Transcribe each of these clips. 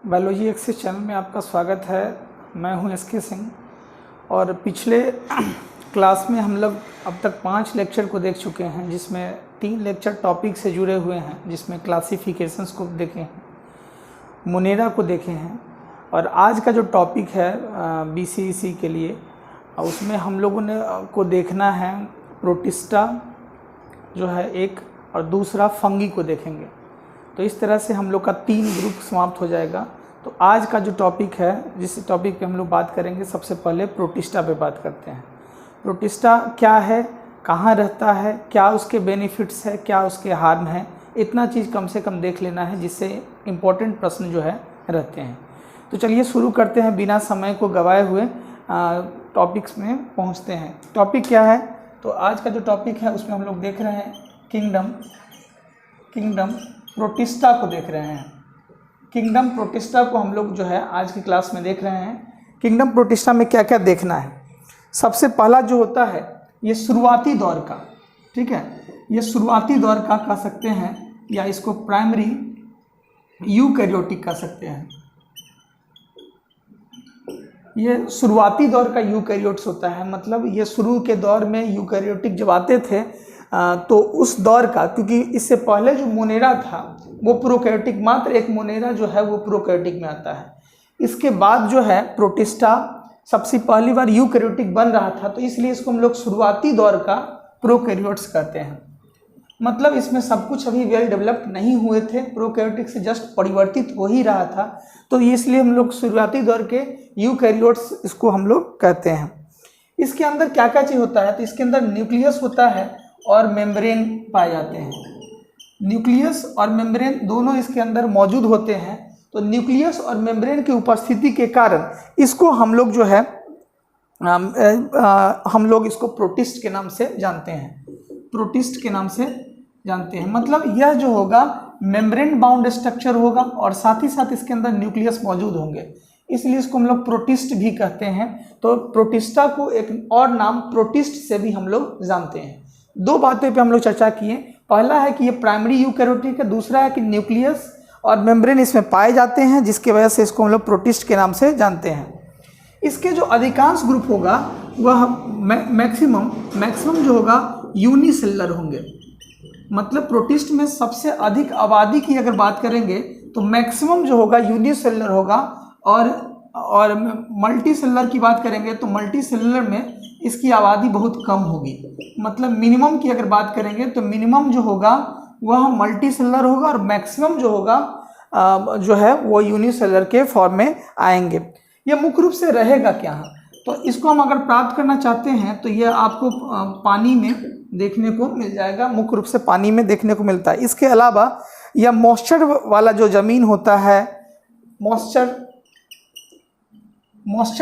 Biology access channel में आपका स्वागत है। मैं हूं एसके सिंह और पिछले क्लास में हम लोग अब तक 5 लेक्चर को देख चुके हैं, जिसमें 3 लेक्चर टॉपिक से जुड़े हुए हैं, जिसमें क्लासिफिकेशंस को देखे हैं, मोनेरा को देखे हैं और आज का जो टॉपिक है बीसीईसी के लिए उसमें हम लोगों ने को देखना है प्रोटिस्टा जो है एक, और दूसरा फंगी को देखेंगे। तो इस तरह से हम लोग का 3 ग्रुप समाप्त हो जाएगा। तो आज का जो टॉपिक है, जिस टॉपिक पे हम लोग बात करेंगे, सबसे पहले प्रोटिस्टा पे बात करते हैं। प्रोटिस्टा क्या है, कहाँ रहता है, क्या उसके बेनिफिट्स है, क्या उसके हार्म है, इतना चीज़ कम से कम देख लेना है, जिससे इम्पोर्टेंट प्रश्न जो है रहते हैं। तो चलिए शुरू करते हैं, बिना समय को गंवाए हुए टॉपिक्स में पहुँचते हैं। टॉपिक क्या है, तो आज का जो टॉपिक है उसमें हम लोग देख रहे हैं किंगडम प्रोटिस्टा को देख रहे हैं। किंगडम प्रोटिस्टा को हम लोग जो है आज की क्लास में देख रहे हैं। किंगडम प्रोटिस्टा में क्या क्या देखना है। सबसे पहला जो होता है ये शुरुआती दौर का, ठीक है, ये शुरुआती दौर का कह सकते हैं, या इसको प्राइमरी यूकैरियोटिक कह सकते हैं। ये शुरुआती दौर का यूकैरियोट्स होता है, मतलब ये शुरू के दौर में यूकैरियोटिक जब आते थे तो उस दौर का, क्योंकि इससे पहले जो मोनेरा था वो प्रोकैरियोटिक, मात्र एक मोनेरा जो है वो प्रोकैरियोटिक में आता है। इसके बाद जो है प्रोटिस्टा सबसे पहली बार यूकैरियोटिक बन रहा था, तो इसलिए इसको हम लोग शुरुआती दौर का प्रोकैरियोट्स कहते हैं। मतलब इसमें सब कुछ अभी वेल डेवलप्ड नहीं हुए थे, प्रोकैरियोटिक से जस्ट परिवर्तित हो ही रहा था, तो इसलिए हम लोग शुरुआती दौर के यूकैरियोट्स इसको हम लोग कहते हैं। इसके अंदर क्या क्या चीज़ होता है, तो इसके अंदर न्यूक्लियस होता है और मेम्ब्रेन पाए जाते हैं। न्यूक्लियस और मेम्ब्रेन दोनों इसके अंदर मौजूद होते हैं। तो न्यूक्लियस और मेम्ब्रेन की उपस्थिति के कारण इसको हम लोग जो है हम लोग इसको प्रोटिस्ट के नाम से जानते हैं। प्रोटिस्ट के नाम से जानते हैं, मतलब यह जो होगा मेम्ब्रेन बाउंड स्ट्रक्चर होगा और साथ ही साथ इसके अंदर न्यूक्लियस मौजूद होंगे, इसलिए इसको हम लोग प्रोटिस्ट भी कहते हैं। तो प्रोटिस्टा को एक और नाम प्रोटिस्ट से भी हम लोग जानते हैं। 2 बातें पे हम लोग चर्चा किए। पहला है कि ये प्राइमरी यूकैरियोटिक है, दूसरा है कि न्यूक्लियस और मेम्ब्रेन इसमें पाए जाते हैं, जिसकी वजह से इसको हम लोग प्रोटिस्ट के नाम से जानते हैं। इसके जो अधिकांश ग्रुप होगा वह मैक्सिमम जो होगा यूनिसेलुलर होंगे। मतलब प्रोटिस्ट में सबसे अधिक आबादी की अगर बात करेंगे तो मैक्सिमम जो होगा यूनिसेलुलर होगा, और मल्टी सेलुलर की बात करेंगे तो मल्टी सेलुलर में इसकी आबादी बहुत कम होगी। मतलब मिनिमम की अगर बात करेंगे तो मिनिमम जो होगा वह मल्टी सेलुलर होगा और मैक्सिमम जो होगा जो है वो यूनिसेलुलर के फॉर्म में आएंगे। ये मुख्य रूप से रहेगा क्या, तो इसको हम अगर प्राप्त करना चाहते हैं तो ये आपको पानी में देखने को मिल जाएगा, मुख्य रूप से पानी में देखने को मिलता है। इसके अलावा यह मॉइस्चर वाला जो ज़मीन होता है, मॉइस्चर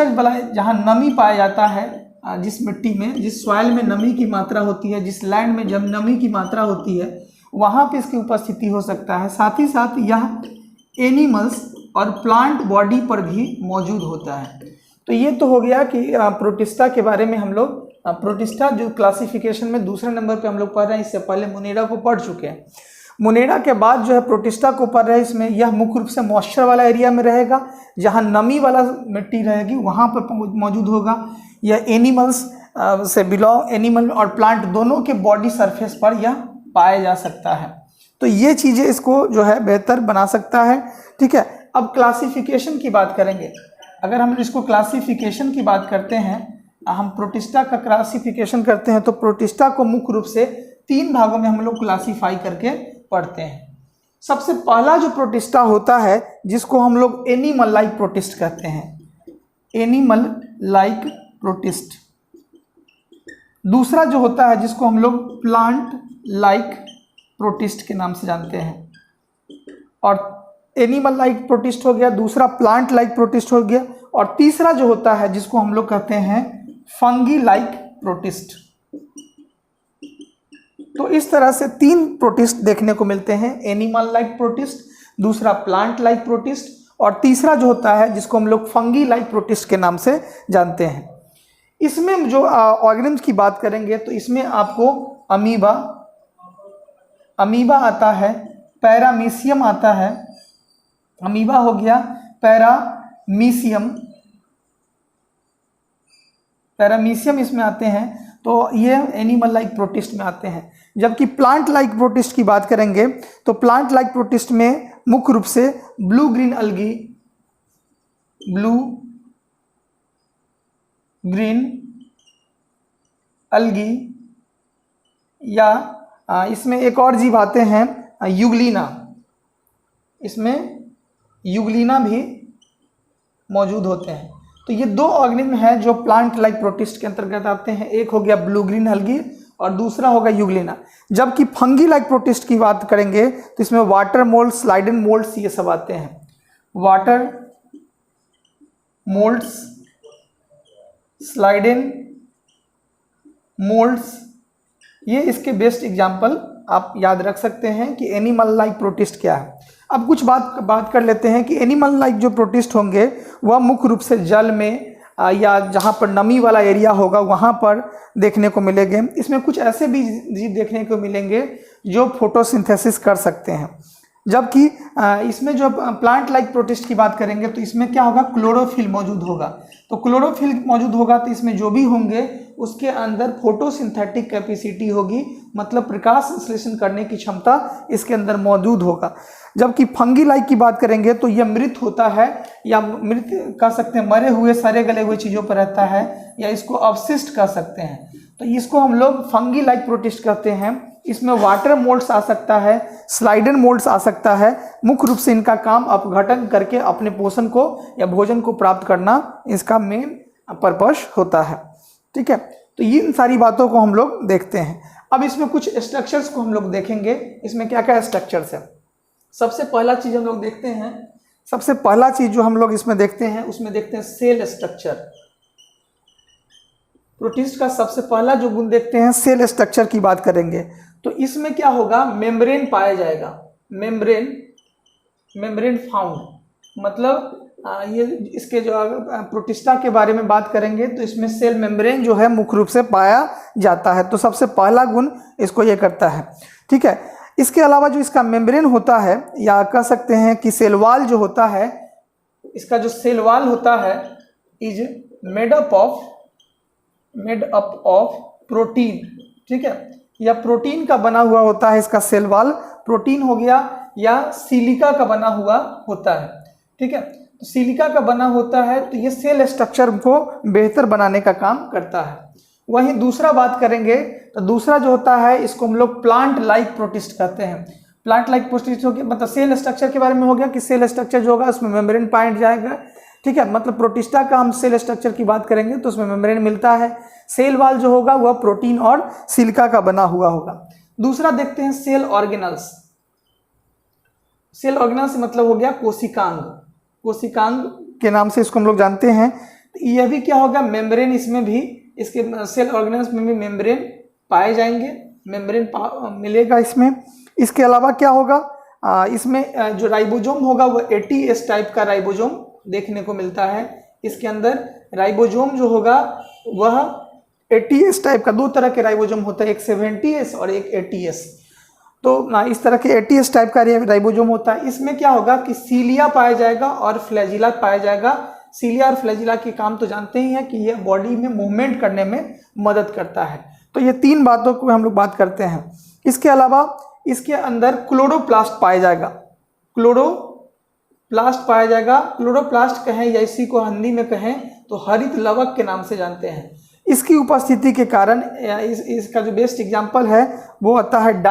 वाला जहाँ नमी पाया जाता है, जिस मिट्टी में, जिस सॉइल में नमी की मात्रा होती है, जिस लैंड में जब नमी की मात्रा होती है, वहाँ पे इसकी उपस्थिति हो सकता है। साथ ही साथ यह एनिमल्स और प्लांट बॉडी पर भी मौजूद होता है। तो ये तो हो गया कि प्रोटिस्टा के बारे में हम लोग, प्रोटिस्टा जो क्लासिफिकेशन में दूसरे नंबर पे हम लोग पढ़ रहे हैं, इससे पहले मोनेरा को पढ़ चुके हैं। मोनेरा के बाद जो है प्रोटिस्टा को पढ़ रहे हैं। इसमें यह मुख्य रूप से मॉइस्चर वाला एरिया में रहेगा, जहाँ नमी वाला मिट्टी रहेगी वहाँ पर मौजूद होगा। यह एनिमल्स से बिलोंग, एनिमल और प्लांट दोनों के बॉडी सरफेस पर यह पाया जा सकता है। तो ये चीज़ें इसको जो है बेहतर बना सकता है, ठीक है। अब क्लासिफिकेशन की बात करेंगे। अगर हम इसको क्लासिफिकेशन की बात करते हैं, हम प्रोटिस्टा का क्लासिफिकेशन करते हैं, तो प्रोटिस्टा को मुख्य रूप से 3 भागों में हम लोग क्लासीफाई करके पढ़ते हैं। सबसे पहला जो प्रोटिस्टा होता है जिसको हम लोग एनिमल लाइक प्रोटिस्ट कहते हैं, एनिमल लाइक प्रोटिस्ट। दूसरा जो होता है जिसको हम लोग प्लांट लाइक प्रोटिस्ट के नाम से जानते हैं, और एनिमल लाइक प्रोटिस्ट हो गया, दूसरा प्लांट लाइक प्रोटिस्ट हो गया, और तीसरा जो होता है जिसको हम लोग कहते हैं फंगी लाइक प्रोटिस्ट। तो इस तरह से 3 प्रोटिस्ट देखने को मिलते हैं, एनिमल लाइक प्रोटिस्ट, दूसरा प्लांट लाइक प्रोटिस्ट, और तीसरा जो होता है जिसको हम लोग फंगी लाइक प्रोटिस्ट के नाम से जानते हैं। इसमें जो ऑर्गेनिम्स की बात करेंगे तो इसमें आपको अमीबा आता है, पैरामीशियम आता है, अमीबा हो गया, पैरामीशियम, पैरामीशियम इसमें आते हैं, तो ये एनिमल लाइक प्रोटिस्ट में आते हैं। जबकि प्लांट लाइक प्रोटिस्ट की बात करेंगे तो प्लांट लाइक प्रोटिस्ट में मुख्य रूप से ब्लू ग्रीन अलगी, ब्लू ग्रीन अलगी, या इसमें एक और जीव आते हैं यूग्लिना, इसमें यूग्लिना भी मौजूद होते हैं। तो ये दो ऑर्गेनिज्म हैं जो प्लांट लाइक प्रोटिस्ट के अंतर्गत आते हैं, एक हो गया ब्लू ग्रीन अलगी और दूसरा होगा यूग्लिना। जबकि फंगी लाइक प्रोटिस्ट की बात करेंगे तो इसमें वाटर मोल्ड्स, स्लाइडेन मोल्ड्स ये सब आते हैं। वाटर मोल्ड्स, स्लाइडेन मोल्ड्स, ये इसके बेस्ट एग्जाम्पल आप याद रख सकते हैं कि एनिमल लाइक प्रोटिस्ट क्या है। अब कुछ बात कर लेते हैं कि एनिमल लाइक जो प्रोटिस्ट होंगे वह मुख्य रूप से जल में या जहाँ पर नमी वाला एरिया होगा वहाँ पर देखने को मिलेंगे। इसमें कुछ ऐसे भी जीव देखने को मिलेंगे जो फोटोसिंथेसिस कर सकते हैं। जबकि इसमें जो प्लांट लाइक प्रोटिस्ट की बात करेंगे तो इसमें क्या होगा, क्लोरोफिल मौजूद होगा। तो क्लोरोफिल मौजूद होगा तो इसमें जो भी होंगे उसके अंदर फोटोसिंथेटिक कैपेसिटी होगी, मतलब प्रकाश संश्लेषण करने की क्षमता इसके अंदर मौजूद होगा। जबकि फंगी लाइक की बात करेंगे तो यह मृत होता है, या मृत कह सकते हैं, मरे हुए सड़े गले हुए चीज़ों पर रहता है, या इसको अवशिष्ट कह सकते हैं। तो इसको हम लोग फंगी लाइक प्रोटिस्ट कहते हैं। इसमें वाटर मोल्ड्स आ सकता है, स्लाइडन मोल्ड्स आ सकता है। मुख्य रूप से इनका काम अपघटन करके अपने पोषण को या भोजन को प्राप्त करना इसका मेन पर्पस होता है। ठीक है, तो इन सारी बातों को हम लोग देखते हैं। अब इसमें कुछ स्ट्रक्चर्स को हम लोग देखेंगे, इसमें क्या क्या स्ट्रक्चर्स है। सबसे पहला चीज हम लोग देखते हैं, सबसे पहला चीज जो हम लोग इसमें देखते हैं उसमें देखते हैं सेल स्ट्रक्चर। प्रोटिस्ट का सबसे पहला जो गुण देखते हैं सेल स्ट्रक्चर की बात करेंगे तो इसमें क्या होगा, मेम्ब्रेन पाया जाएगा। मेम्ब्रेन फाउंड, मतलब ये इसके जो प्रोटिस्टा के बारे में बात करेंगे तो इसमें सेल मेम्ब्रेन जो है मुख्य रूप से पाया जाता है। तो सबसे पहला गुण इसको ये करता है। ठीक है, इसके अलावा जो इसका मेम्ब्रेन होता है, या कह सकते हैं कि सेल वॉल जो होता है, इसका जो सेल वॉल होता है is made up of protein. ठीक है, या प्रोटीन का बना हुआ होता है इसका सेल वॉल, प्रोटीन हो गया या सिलिका का बना हुआ होता है। ठीक है, तो सिलिका का बना होता है तो ये सेल स्ट्रक्चर को बेहतर बनाने का काम करता है। वहीं दूसरा बात करेंगे तो दूसरा जो होता है इसको हम लोग प्लांट लाइक प्रोटिस्ट कहते हैं। प्लांट लाइक प्रोटिस्ट हो गया, मतलब सेल स्ट्रक्चर के बारे में हो गया कि सेल स्ट्रक्चर जो होगा उसमें मेम्ब्रेन पाया जाएगा। ठीक है, मतलब प्रोटिस्टा का हम सेल स्ट्रक्चर की बात करेंगे तो उसमें मेम्ब्रेन मिलता है। सेल वॉल जो होगा वह प्रोटीन और सिलिका का बना हुआ होगा। दूसरा देखते हैं सेल ऑर्गेनल्स। सेल ऑर्गेनल्स मतलब हो गया कोशिकांग। कोशिकांग के नाम से इसको हम लोग जानते हैं। तो यह भी क्या होगा, मेम्ब्रेन, इसमें भी इसके सेल ऑर्गेनल्स में भी मेम्ब्रेन पाए जाएंगे, मेम्ब्रेन मिलेगा इसमें। इसके अलावा क्या होगा, इसमें जो राइबोसोम होगा वह ATS टाइप का राइबोसोम देखने को मिलता है। इसके अंदर राइबोसोम जो होगा वह ATS टाइप का, दो तरह के राइबोसोम होता है, एक 70S और एक ATS। तो इस तरह के ATS टाइप का राइबोसोम होता है। इसमें क्या होगा कि सीलिया पाया जाएगा और फ्लैजिला पाया जाएगा। सीलिया और फ्लैजिला के काम तो जानते ही हैं कि यह बॉडी में मूवमेंट करने में मदद करता है। तो ये तीन बातों को हम लोग बात करते हैं। इसके अलावा इसके अंदर क्लोरोप्लास्ट पाया जाएगा। क्लोरोप्लास्ट पाया जाएगा। क्लोरोप्लास्ट कहें या इसी को हिंदी में कहें तो हरित लवक के नाम से जानते हैं। इसकी उपस्थिति के कारण इसका जो बेस्ट एग्जाम्पल है वो आता है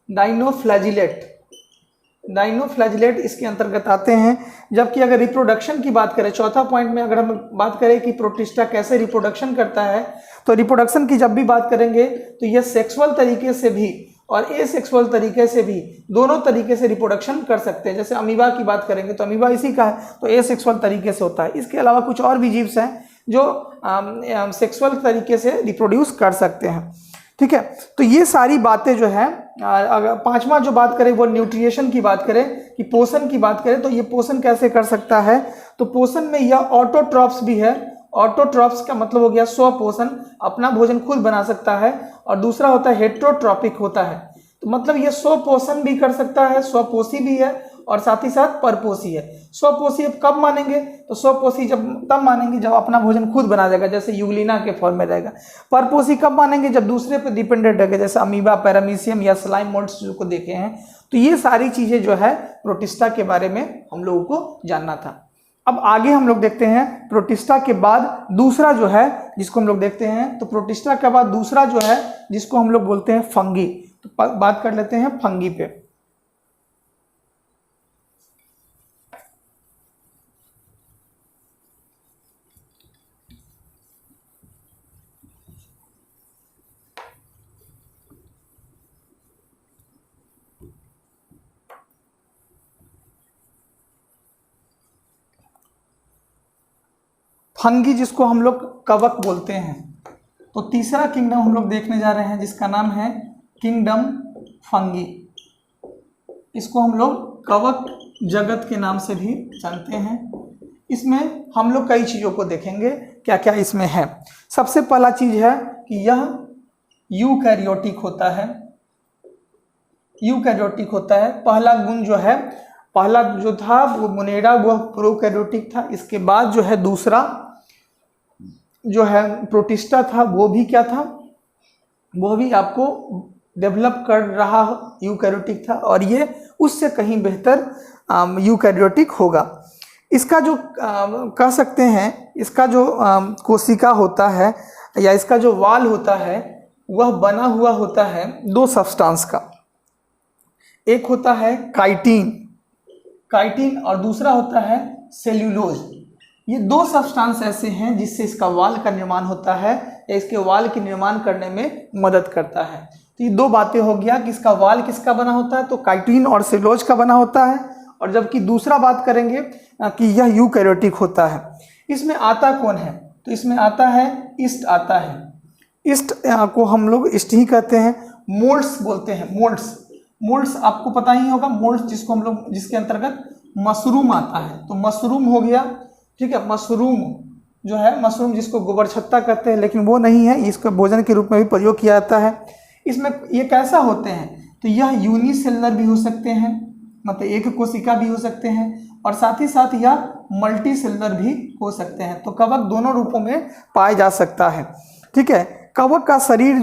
डाइनोफ्लैजिलेट। डाइनोफ्लैजिलेट इसके अंतर्गत आते हैं। जबकि अगर रिप्रोडक्शन की बात करें, चौथा पॉइंट में अगर हम बात करें कि प्रोटिस्टा कैसे रिप्रोडक्शन करता है, तो रिप्रोडक्शन की जब भी बात करेंगे तो यह सेक्सुअल तरीके से भी और एसेक्सुअल तरीके से भी, दोनों तरीके से रिप्रोडक्शन कर सकते हैं। जैसे अमीबा की बात करेंगे तो अमीबा इसी का है, तो एसेक्सुअल तरीके से होता है। इसके अलावा कुछ और भी जीव्स हैं जो सेक्सुअल तरीके से रिप्रोड्यूस कर सकते हैं। ठीक है, तो ये सारी बातें जो है, अगर पांचवा जो बात करें वो न्यूट्रिएशन की बात करें कि पोषण की बात करें तो ये पोषण कैसे कर सकता है, तो पोषण में यह ऑटोट्रॉप्स भी है। ऑटोट्रॉप्स का मतलब हो गया स्वपोषण, अपना भोजन खुद बना सकता है। और दूसरा होता है हेट्रोट्रॉपिक होता है, तो मतलब ये स्वपोषण भी कर सकता है, स्वपोषी भी है और साथ ही साथ परपोषी है। स्वपोषी अब कब मानेंगे, तो स्वपोषी जब तब मानेंगे जब अपना भोजन खुद बना देगा, जैसे यूग्लिना के फॉर्म में रहेगा। परपोषी कब मानेंगे, जब दूसरे पे डिपेंडेंट रहेगा, जैसे अमीबा, पैरामीशियम या स्लाइम मोल्ड्स जो को देखे हैं। तो ये सारी चीजें जो है प्रोटिस्टा के बारे में हम लोगों को जानना था। अब आगे हम लोग देखते हैं प्रोटिस्टा के बाद दूसरा जो है जिसको हम लोग देखते हैं, तो प्रोटिस्टा के बाद दूसरा जो है जिसको हम लोग बोलते हैं फंगी। तो बात कर लेते हैं फंगी पे। फंगी जिसको हम लोग कवक बोलते हैं। तो तीसरा किंगडम हम लोग देखने जा रहे हैं जिसका नाम है किंगडम फंगी। इसको हम लोग कवक जगत के नाम से भी जानते हैं। इसमें हम लोग कई चीज़ों को देखेंगे क्या क्या इसमें है। सबसे पहला चीज है कि यह यूकैरियोटिक होता है। यूकैरियोटिक होता है। पहला गुण जो है, पहला जो था वो मोनेरा, वो प्रोकैरियोटिक था। इसके बाद जो है दूसरा जो है प्रोटिस्टा था, वो भी क्या था, वो भी आपको डेवलप कर रहा यूकैरियोटिक था, और ये उससे कहीं बेहतर यूकैरियोटिक होगा। इसका जो कह सकते हैं, इसका जो कोशिका होता है या इसका जो वाल होता है वह बना हुआ होता है दो सब्सटेंस का। एक होता है काइटिन और दूसरा होता है सेल्यूलोज। ये दो सब्सटेंस ऐसे हैं जिससे इसका वाल का निर्माण होता है या इसके वाल के निर्माण करने में मदद करता है। तो ये दो बातें हो गया कि इसका वाल किसका बना होता है, तो काइटिन और सेल्यूलोज का बना होता है। और जबकि दूसरा बात करेंगे कि यह यूकैरियोटिक होता है। इसमें आता कौन है, तो इसमें आता है ईस्ट आता है। ईस्ट को हम लोग ईस्ट ही कहते हैं। मोल्ड्स बोलते हैं, मोल्ड्स आपको पता ही होगा। मोल्ड्स जिसको हम लोग, जिसके अंतर्गत मशरूम आता है, तो मशरूम हो गया, ठीक है। मशरूम जो है, मशरूम जिसको गोबर छत्ता कहते हैं, लेकिन वो नहीं है, इसको भोजन के रूप में भी प्रयोग किया जाता है। इसमें ये कैसा होते हैं, तो यह यूनिसेलुलर भी हो सकते हैं, मतलब एक कोशिका भी हो सकते हैं, और साथ ही साथ यह मल्टी सेलुलर भी हो सकते हैं। तो कवक दोनों रूपों में पाया जा सकता है, ठीक है। कवक का शरीर,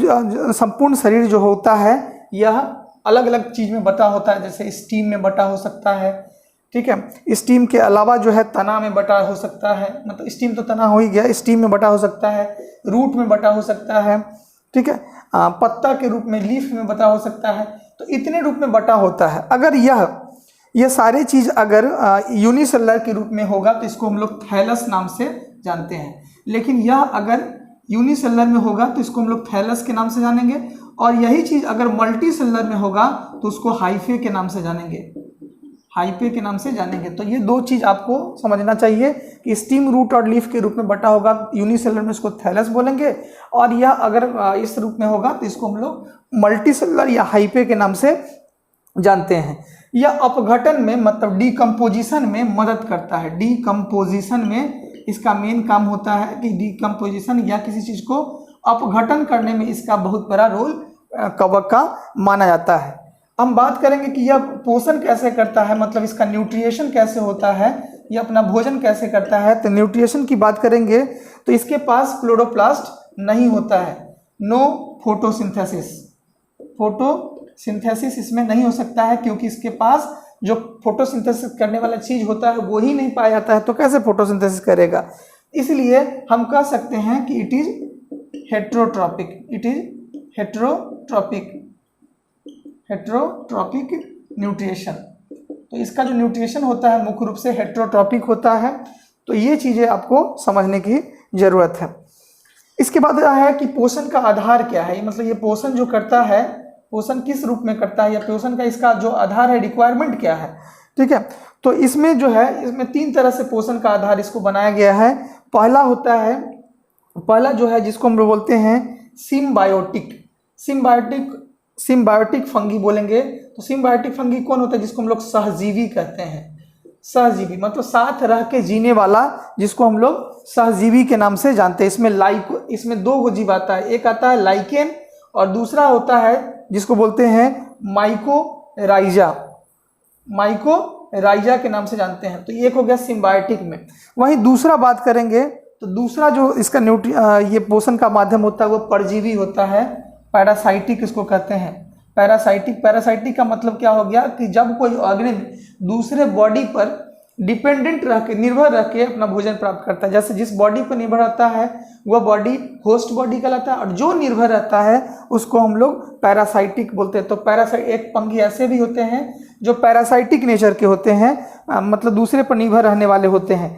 संपूर्ण शरीर जो होता है, यह अलग अलग चीज में बटा होता है। जैसे स्टीम में बटा हो सकता है, ठीक है। स्टीम के अलावा जो है तना में बटा हो सकता है, मतलब स्टीम तो तना हो ही गया, स्टीम में बटा हो सकता है, रूट में बटा हो सकता है, ठीक है। पत्ता के रूप में, लीफ में बटा हो सकता है। तो इतने रूप में बटा होता है। अगर यह सारे चीज अगर यूनिसेलुलर के रूप में होगा तो इसको हम लोग थैलस नाम से जानते हैं। लेकिन यह अगर यूनिसेलुलर में होगा तो इसको हम लोग थैलस के नाम से जानेंगे, और यही चीज अगर मल्टी सेलुलर में होगा तो उसको हाइफे के नाम से जानेंगे, हाइफे के नाम से जानेंगे। तो ये दो चीज आपको समझना चाहिए कि स्टीम, रूट और लीफ के रूप में बटा होगा यूनिसेलुलर में, इसको थैलस बोलेंगे, और यह अगर इस रूप में होगा तो इसको हम लोग मल्टी सेलुलर या हाइफे के नाम से जानते हैं। यह अपघटन में, मतलब डीकम्पोजिशन में मदद करता है। डीकम्पोजिशन में इसका मेन काम होता है कि डीकम्पोजिशन या किसी चीज को अपघटन करने में इसका बहुत बड़ा रोल कवक का माना जाता है। हम बात करेंगे कि यह पोषण कैसे करता है, मतलब इसका न्यूट्रिएशन कैसे होता है, यह अपना भोजन कैसे करता है। तो न्यूट्रिएशन की बात करेंगे तो इसके पास क्लोरोप्लास्ट नहीं होता है, नो फोटोसिंथेसिस। फोटोसिंथेसिस इसमें नहीं हो सकता है, क्योंकि इसके पास जो फोटोसिंथेसिस करने वाला चीज होता है वो ही नहीं पाया जाता है, तो कैसे फोटोसिंथेसिस करेगा। इसलिए हम कह सकते हैं कि it is heterotrophic, it is heterotrophic nutrition. तो इसका जो न्यूट्रिएशन होता है मुख्य रूप से हेट्रोट्रॉपिक होता है। तो ये चीजें आपको समझने की जरूरत है। इसके बाद है कि पोषण का आधार क्या है, मतलब ये पोषण जो करता है, पोषण किस रूप में करता है, या पोषण का इसका जो आधार है, रिक्वायरमेंट क्या है, ठीक है। तो इसमें जो है, इसमें तीन तरह से पोषण का आधार इसको बनाया गया है। पहला होता है, पहला जो है जिसको हम लोग बोलते हैं सिम्बायोटिक फंगी बोलेंगे। तो सिम्बायोटिक फंगी कौन होता है, जिसको हम लोग सहजीवी कहते हैं। सहजीवी मतलब साथ रह के जीने वाला, जिसको हम लोग सहजीवी के नाम से जानते हैं। इसमें दो गो जीव आता है, एक आता है लाइकेन और दूसरा होता है जिसको बोलते हैं माइकोराइजा। राइजा के नाम से जानते हैं। तो एक हो गया सिम्बायोटिक में। वहीं दूसरा बात करेंगे तो दूसरा जो इसका ये पोषण का माध्यम होता है वो परजीवी होता है, पैरासाइटिक इसको कहते हैं। पैरासाइटिक का मतलब क्या हो गया कि जब कोई ऑर्गेनिज्म दूसरे बॉडी पर डिपेंडेंट रह के, निर्भर रह के अपना भोजन प्राप्त करता है। जैसे जिस बॉडी पर निर्भर रहता है वह बॉडी होस्ट बॉडी कहलाता है, और जो निर्भर रहता है उसको हम लोग पैरासाइटिक बोलते हैं। तो पैरासाइट एक फंगी ऐसे भी होते हैं जो पैरासाइटिक नेचर के होते हैं, मतलब दूसरे पर निर्भर रहने वाले होते हैं।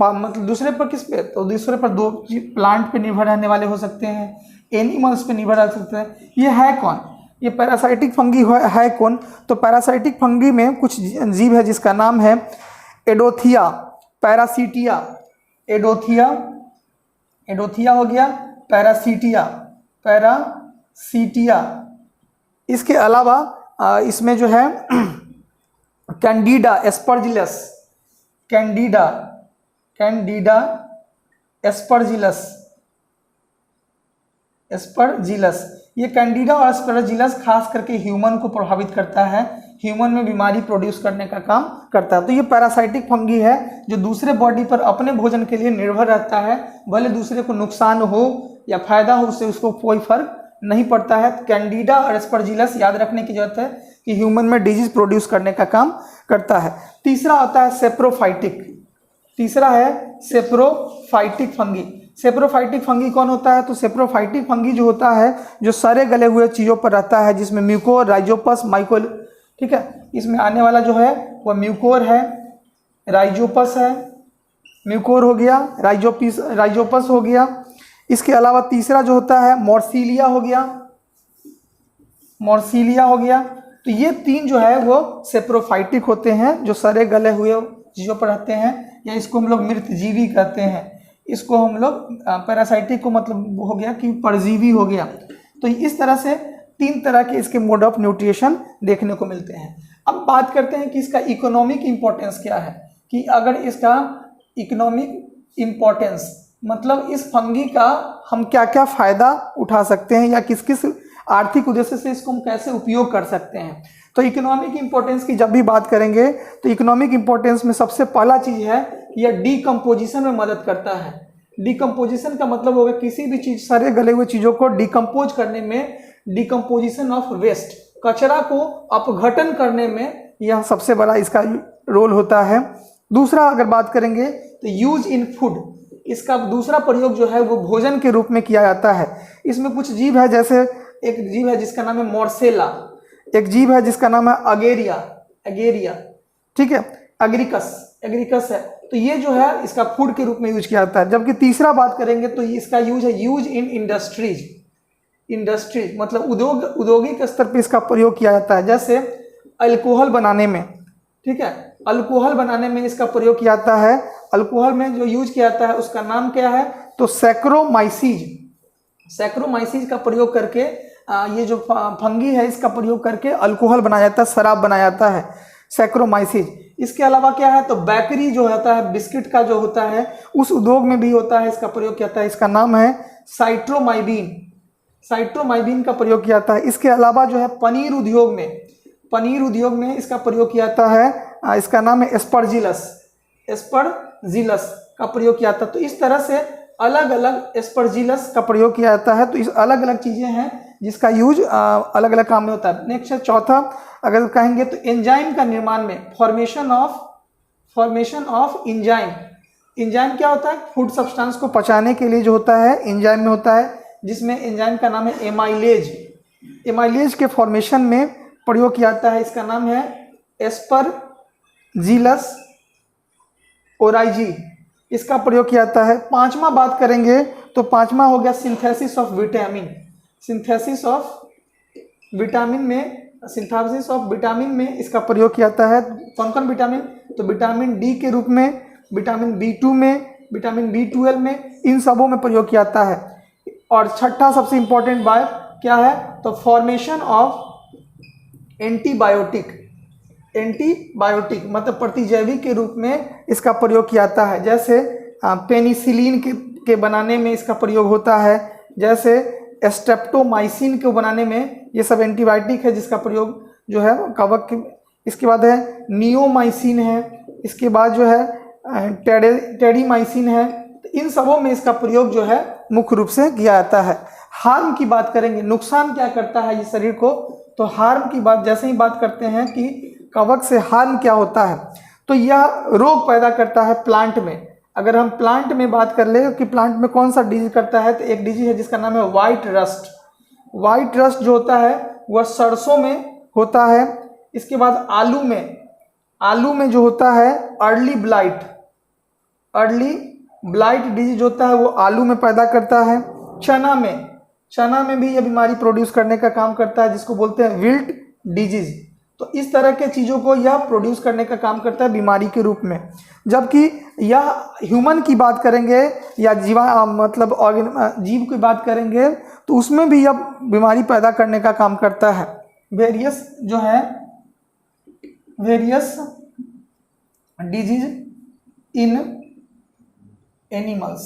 मतलब दूसरे पर किस पे? तो दूसरे पर दो प्लांट पे निर्भर रहने वाले हो सकते हैं, एनिमल्स पे निर्भर रह सकते हैं। ये है कौन? ये पैरासाइटिक फंगी है कौन? तो पैरासाइटिक फंगी में कुछ जीव है जिसका नाम है एडोथिया, पैरासीटिया, एडोथिया हो गया, पैरासीटिया। इसके अलावा इसमें जो है कैंडिडा एस्परजिलस, कैंडिडा एस्परजिलस, ये कैंडिडा और एस्परजिलस खास करके ह्यूमन को प्रभावित करता है, ह्यूमन में बीमारी प्रोड्यूस करने का काम करता है। तो ये पैरासाइटिक फंगी है जो दूसरे बॉडी पर अपने भोजन के लिए निर्भर रहता है, भले दूसरे को नुकसान हो या फायदा हो उससे उसको कोई फर्क नहीं पड़ता है। कैंडिडा और एस्परजिलस याद रखने की जरूरत है कि ह्यूमन में डिजीज प्रोड्यूस करने का काम करता है। तीसरा होता है सेप्रोफाइटिक, तीसरा है सेप्रोफाइटिक फंगी। सेप्रोफाइटिक फंगी कौन होता है? तो सेप्रोफाइटिक फंगी जो होता है जो सड़े गले हुए चीज़ों पर रहता है, जिसमें म्यूकोर, राइजोपस, माइकोल, ठीक है, इसमें आने वाला जो है वह म्यूकोर है, राइजोपस है, म्यूकोर हो गया, राइजोपस हो गया। इसके अलावा तीसरा जो होता है मोर्सीलिया हो गया, मोर्सीलिया हो गया। तो ये तीन जो है वो सेप्रोफाइटिक होते हैं जो सड़े गले हुए चीज़ों पर रहते हैं, या इसको हम लोग मृतजीवी कहते हैं। इसको हम लोग पैरासाइटिक को मतलब हो गया कि परजीवी हो गया। तो इस तरह से तीन तरह के इसके मोड ऑफ न्यूट्रिशन देखने को मिलते हैं। अब बात करते हैं कि इसका इकोनॉमिक इम्पोर्टेंस क्या है, कि अगर इसका इकोनॉमिक इम्पोर्टेंस मतलब इस फंगी का हम क्या क्या फ़ायदा उठा सकते हैं या किस किस आर्थिक उद्देश्य से इसको हम कैसे उपयोग कर सकते हैं। तो इकोनॉमिक इम्पोर्टेंस की जब भी बात करेंगे तो इकोनॉमिक इम्पोर्टेंस में सबसे पहला चीज़ है कि यह डीकम्पोजिशन में मदद करता है। डीकम्पोजिशन का मतलब होगा किसी भी चीज़, सारे गले हुए चीज़ों को डिकम्पोज करने में, डिकम्पोजिशन ऑफ वेस्ट, कचरा को अपघटन करने में यह सबसे बड़ा इसका रोल होता है। दूसरा अगर बात करेंगे तो यूज इन फूड, इसका दूसरा प्रयोग जो है वो भोजन के रूप में किया जाता है। इसमें कुछ जीव है, जैसे एक जीव है जिसका नाम है मोर्सेला, एक जीव है जिसका नाम है अगेरिया, ठीक है, एग्रिकस है। तो ये जो है इसका फूड के रूप में यूज किया जाता है। जबकि तीसरा बात करेंगे तो इसका यूज है यूज इन इंडस्ट्रीज मतलब औद्योगिक स्तर पे इसका प्रयोग किया जाता है। जैसे अल्कोहल बनाने में, ठीक है, अल्कोहल बनाने में इसका प्रयोग किया जाता है। अल्कोहल में जो यूज किया जाता है उसका नाम क्या है? तो सैक्रोमाइसीज का प्रयोग करके ये जो फंगी है इसका प्रयोग करके अल्कोहल बनाया जाता है, शराब बनाया जाता है, सैक्रोमाइसीज। इसके अलावा क्या है? तो बेकरी जो होता है, बिस्किट का जो होता है, उस उद्योग में भी होता है, इसका प्रयोग किया जाता है। इसका नाम है साइट्रोमाइबिन का प्रयोग किया जाता है। इसके अलावा जो है पनीर उद्योग में इसका प्रयोग किया जाता है, इसका नाम है एस्परजिलस का प्रयोग किया जाता है। तो इस तरह से अलग अलग एस्परजिलस का प्रयोग किया जाता है। तो इस अलग अलग चीज़ें हैं जिसका यूज अलग अलग काम में होता है। नेक्स्ट है चौथा, अगर कहेंगे तो एंजाइम का निर्माण में, फॉर्मेशन ऑफ एंजाइम क्या होता है? फूड सब्सटेंस को पचाने के लिए जो होता है एंजाइम में होता है, जिसमें एंजाइम का नाम है एमाइलेज के फॉर्मेशन में प्रयोग किया जाता है। इसका नाम है एस्परजिलस ओराइजी, इसका प्रयोग किया जाता है। पांचवा बात करेंगे तो पांचवा हो गया सिंथेसिस ऑफ विटामिन में इसका प्रयोग किया जाता है। कौन कौन विटामिन? तो विटामिन डी के रूप में, विटामिन B2 में, विटामिन B12 में, इन सबों में प्रयोग किया जाता है। और छठा सबसे इंपॉर्टेंट बात क्या है? तो फॉर्मेशन ऑफ एंटीबायोटिक मतलब प्रतिजैवी के रूप में इसका प्रयोग किया जाता है। जैसे पेनिसिलिन के बनाने में इसका प्रयोग होता है, जैसे स्ट्रेप्टोमाइसिन को बनाने में, ये सब एंटीबायोटिक है जिसका प्रयोग जो है कवक इसके बाद है नियोमाइसिन है, इसके बाद जो है टेडीमाइसिन है। तो इन सबों में इसका प्रयोग जो है मुख्य रूप से किया जाता है। हार्म की बात करेंगे, नुकसान क्या करता है ये शरीर को, तो हार्म की बात जैसे ही बात करते हैं कि कवक से हार्म क्या होता है, तो यह रोग पैदा करता है प्लांट में। अगर हम प्लांट में बात कर ले कि प्लांट में कौन सा डिजीज करता है, तो एक डिजीज है जिसका नाम है वाइट रस्ट। वाइट रस्ट जो होता है वह सरसों में होता है। इसके बाद आलू में जो होता है अर्ली ब्लाइट डिजीज होता है, वो आलू में पैदा करता है। चना में भी यह बीमारी प्रोड्यूस करने का काम करता है, जिसको बोलते हैं विल्ट डिजीज। तो इस तरह के चीज़ों को यह प्रोड्यूस करने का काम करता है बीमारी के रूप में। जबकि यह ह्यूमन की बात करेंगे या जीव की बात करेंगे तो उसमें भी यह बीमारी पैदा करने का काम करता है। वेरियस डिजीज इन एनिमल्स,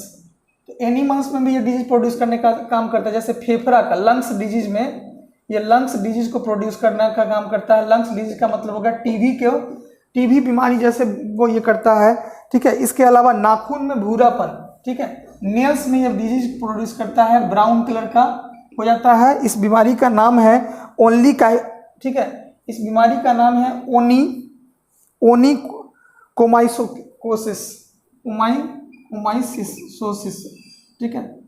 तो एनिमल्स में भी ये डिजीज प्रोड्यूस करने का काम करता है। जैसे फेफड़ा का लंग्स डिजीज में ये लंग्स डिजीज को प्रोड्यूस करने का काम करता है। लंग्स डिजीज का मतलब होगा टीबी बीमारी जैसे वो ये करता है, ठीक है। इसके अलावा नाखून में भूरापन, ठीक है, नेल्स में ये डिजीज प्रोड्यूस करता है, ब्राउन कलर का हो जाता है। इस बीमारी का नाम है ठीक है, इस बीमारी का नाम है ओमाइसिसोसिस, ठीक है।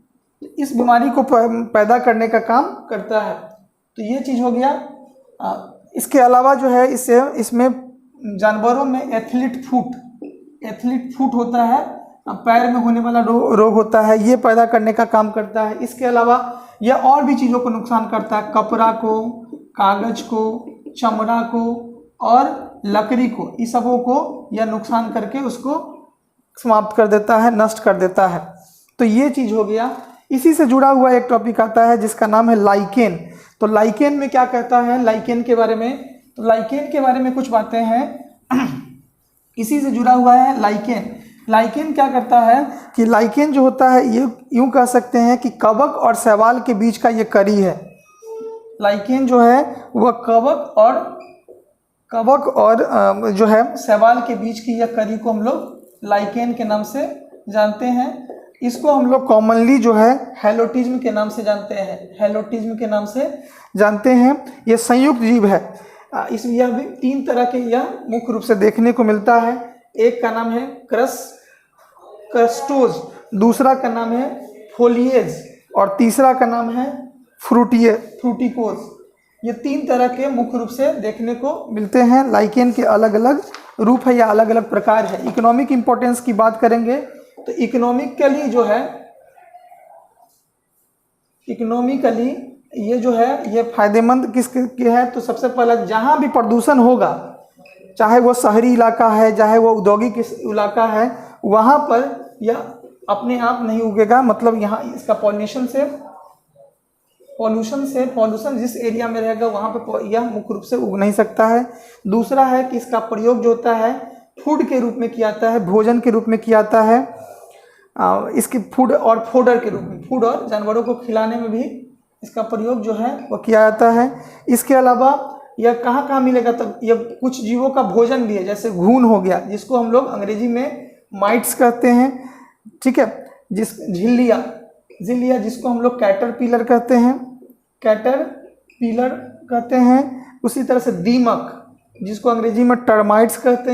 इस बीमारी को पैदा करने का काम करता है। तो ये चीज़ हो गया। इसके अलावा जो है इसमें जानवरों में एथलीट फुट होता है, पैर में होने वाला रोग होता है, ये पैदा करने का काम करता है। इसके अलावा यह और भी चीज़ों को नुकसान करता है, कपड़ा को, कागज को, चमड़ा को और लकड़ी को, इस सबों को यह नुकसान करके उसको समाप्त कर देता है, नष्ट कर देता है। तो ये चीज़ हो गया। इसी से जुड़ा हुआ एक टॉपिक आता है जिसका नाम है लाइकेन। तो लाइकेन में क्या कहता है, लाइकेन के बारे में, तो लाइकेन के बारे में कुछ बातें हैं। इसी से जुड़ा हुआ है लाइकेन क्या करता है कि लाइकेन जो होता है ये यूँ कह सकते हैं कि कवक और शैवाल के बीच का ये कड़ी है। लाइकेन जो है वह कवक और जो है शैवाल के बीच की यह कड़ी को हम लोग लाइकेन के नाम से जानते हैं। इसको हम लोग कॉमनली जो है हेलोटिज्म के नाम से जानते हैं। ये संयुक्त जीव है। यह भी 3 तरह के यह मुख्य रूप से देखने को मिलता है। एक का नाम है क्रस्टोज, दूसरा का नाम है फोलिएज और तीसरा का नाम है फ्रूटिकोज। ये 3 तरह के मुख्य रूप से देखने को मिलते हैं। लाइकेन के अलग अलग रूप है या अलग अलग प्रकार है। इकोनॉमिक इंपॉर्टेंस की बात करेंगे तो इकोनॉमिकली ये जो है ये फायदेमंद किसके है, तो सबसे पहले जहाँ भी प्रदूषण होगा, चाहे वो शहरी इलाका है, चाहे वो औद्योगिक इलाका है, वहाँ पर यह अपने आप नहीं उगेगा। मतलब यहाँ इसका पॉल्यूशन जिस एरिया में रहेगा वहाँ पे यह मुख्य रूप से उग नहीं सकता है। दूसरा है कि इसका प्रयोग जो होता है फूड के रूप में किया जाता है, भोजन के रूप में किया जाता है। इसके फूड और फोडर के रूप में, फूड और जानवरों को खिलाने में भी इसका प्रयोग जो है वो किया जाता है। इसके अलावा यह कहाँ मिलेगा, तो यह कुछ जीवों का भोजन भी है, जैसे घून हो गया जिसको हम लोग अंग्रेजी में माइट्स कहते हैं, ठीक है। झिल्लिया जिसको हम लोग कैटरपिलर कहते हैं। उसी तरह से दीमक जिसको अंग्रेजी में टर्माइट्स कहते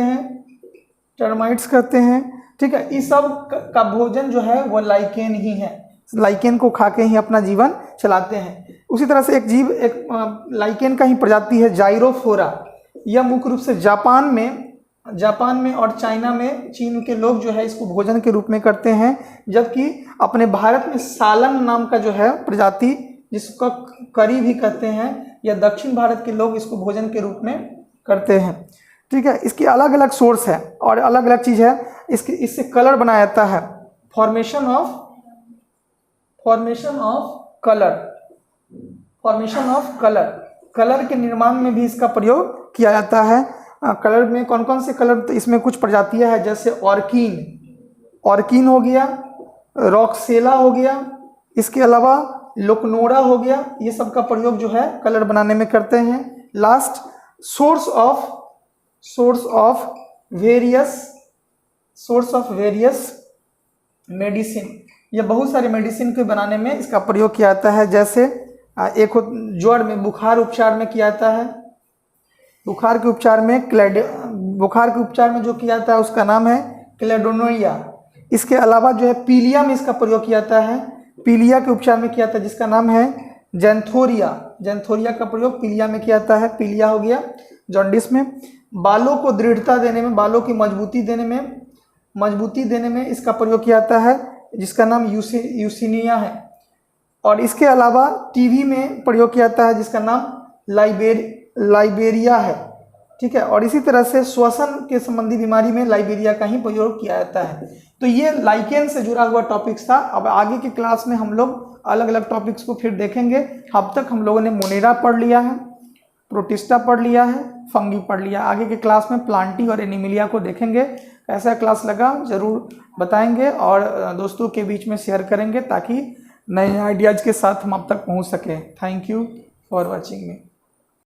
हैं, ठीक है। इस सब का भोजन जो है वो लाइकेन ही है। लाइकेन को खा के ही अपना जीवन चलाते हैं। उसी तरह से एक लाइकेन का ही प्रजाति है जाइरोफोरा। यह मुख्य रूप से जापान में और चाइना में चीन के लोग जो है इसको भोजन के रूप में करते हैं। जबकि अपने भारत में सालन नाम का जो है प्रजाति जिसका करी भी कहते हैं, या दक्षिण भारत के लोग इसको भोजन के रूप में करते हैं, ठीक है। इसकी अलग अलग सोर्स है और अलग अलग चीज़ है। इससे कलर बनाया जाता है, फॉर्मेशन ऑफ कलर के निर्माण में भी इसका प्रयोग किया जाता है। कलर में कौन कौन से कलर, तो इसमें कुछ प्रजातियां हैं जैसे ऑर्किन हो गया, रॉक्सेला हो गया, इसके अलावा लोकनोरा हो गया। ये सब का प्रयोग जो है कलर बनाने में करते हैं। Last source of source of various medicine, ये बहुत सारे मेडिसिन को बनाने में इसका प्रयोग किया जाता है। जैसे एक ज्वर में, बुखार उपचार में किया जाता है, बुखार के उपचार में जो किया जाता है उसका नाम है क्लेडोनिया। इसके अलावा जो है पीलिया में इसका प्रयोग किया जाता है, पीलिया के उपचार में किया जाता है जिसका नाम है जैंथोरिया का प्रयोग पीलिया में किया जाता है। पीलिया हो गया जॉन्डिस में। बालों को दृढ़ता देने में, बालों की मजबूती देने में इसका प्रयोग किया जाता है जिसका नाम यूसिनिया है। और इसके अलावा टीबी में प्रयोग किया जाता है जिसका नाम लाइबेरिया है, ठीक है। और इसी तरह से श्वसन के संबंधी बीमारी में लाइबेरिया का ही प्रयोग किया जाता है। तो ये लाइकेन से जुड़ा हुआ टॉपिक्स था। अब आगे की क्लास में हम लोग अलग अलग टॉपिक्स को फिर देखेंगे। अब तक हम लोगों ने मोनेरा पढ़ लिया है, प्रोटिस्टा पढ़ लिया है, फंगी पढ़ लिया। आगे के क्लास में प्लांटी और एनिमिलिया को देखेंगे। कैसा क्लास लगा जरूर बताएंगे और दोस्तों के बीच में शेयर करेंगे ताकि नए आइडियाज़ के साथ हम अब तक पहुंच सकें। Thank you for watching me.